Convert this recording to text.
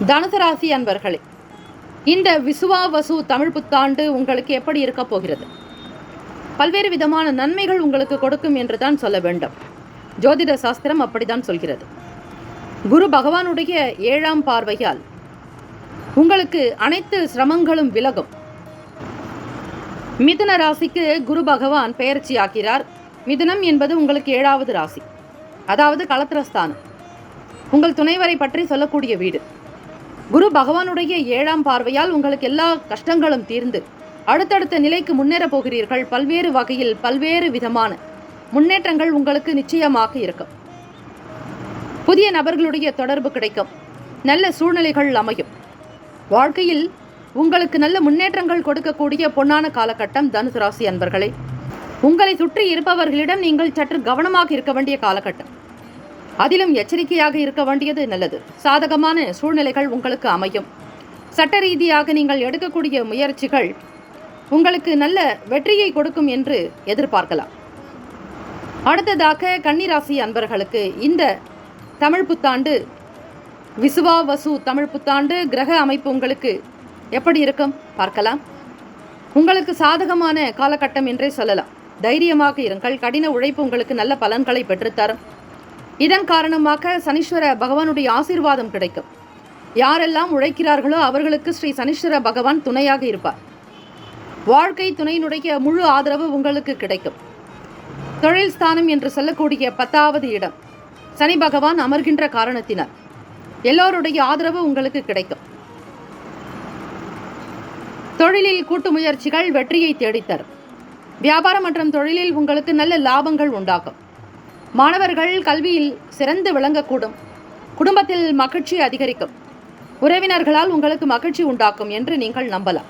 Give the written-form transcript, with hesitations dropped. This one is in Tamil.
தனுசு ராசி அன்பர்களே, இந்த விசுவாவசு தமிழ் புத்தாண்டு உங்களுக்கு எப்படி இருக்க போகிறது? பல்வேறு விதமான நன்மைகள் உங்களுக்கு கொடுக்கும் என்று தான் சொல்ல வேண்டும். ஜோதிட சாஸ்திரம் அப்படித்தான் சொல்கிறது. குரு பகவானுடைய 7ஆம் பார்வையால் உங்களுக்கு அனைத்து சிரமங்களும் விலகும். மிதுன ராசிக்கு குரு பகவான் பெயர்ச்சி ஆகிறார். மிதுனம் என்பது உங்களுக்கு 7வது ராசி, அதாவது களத்திரஸ்தானம், உங்கள் துணைவரை பற்றி சொல்லக்கூடிய வீடு. குரு பகவானுடைய 7ஆம் பார்வையால் உங்களுக்கு எல்லா கஷ்டங்களும் தீர்ந்து அடுத்தடுத்த நிலைக்கு முன்னேற போகிறீர்கள். பல்வேறு வகையில் பல்வேறு விதமான முன்னேற்றங்கள் உங்களுக்கு நிச்சயமாக இருக்கும். புதிய நபர்களுடைய தொடர்பு கிடைக்கும். நல்ல சூழ்நிலைகள் அமையும். வாழ்க்கையில் உங்களுக்கு நல்ல முன்னேற்றங்கள் கொடுக்கக்கூடிய பொன்னான காலகட்டம் தனுசு ராசி அன்பர்களே. உங்களை சுற்றி இருப்பவர்களிடம் நீங்கள் சற்று கவனமாக இருக்க வேண்டிய காலகட்டம். அதிலும் எச்சரிக்கையாக இருக்க வேண்டியது நல்லது. சாதகமான சூழ்நிலைகள் உங்களுக்கு அமையும். சட்ட ரீதியாக நீங்கள் எடுக்கக்கூடிய முயற்சிகள் உங்களுக்கு நல்ல வெற்றியை கொடுக்கும் என்று எதிர்பார்க்கலாம். அடுத்ததாக கன்னிராசி அன்பர்களுக்கு இந்த தமிழ் புத்தாண்டு, விசுவாவசு தமிழ் புத்தாண்டு கிரக அமைப்பு உங்களுக்கு எப்படி இருக்கும் பார்க்கலாம். உங்களுக்கு சாதகமான காலகட்டம் என்றே சொல்லலாம். தைரியமாக இருங்கள். கடின உழைப்பு உங்களுக்கு நல்ல பலன்களை பெற்றுத்தரும். இதன் காரணமாக சனீஸ்வர பகவானுடைய ஆசீர்வாதம் கிடைக்கும். யாரெல்லாம் உழைக்கிறார்களோ அவர்களுக்கு ஸ்ரீ சனீஸ்வர பகவான் துணையாக இருப்பார். வாழ்க்கை துணையினுடைய முழு ஆதரவு உங்களுக்கு கிடைக்கும். தொழில் ஸ்தானம் என்று சொல்லக்கூடிய 10வது இடம் சனி பகவான் அமர்கின்ற காரணத்தினால் எல்லோருடைய ஆதரவு உங்களுக்கு கிடைக்கும். தொழிலில் கூட்டு முயற்சிகள் வெற்றியை தேடித்தரும். வியாபாரம் மற்றும் தொழிலில் உங்களுக்கு நல்ல லாபங்கள் உண்டாகும். மாணவர்கள் கல்வியில் சிறந்து விளங்கக்கூடும். குடும்பத்தில் மகிழ்ச்சி அதிகரிக்கும். உறவினர்களால் உங்களுக்கு மகிழ்ச்சி உண்டாக்கும் என்று நீங்கள் நம்பலாம்.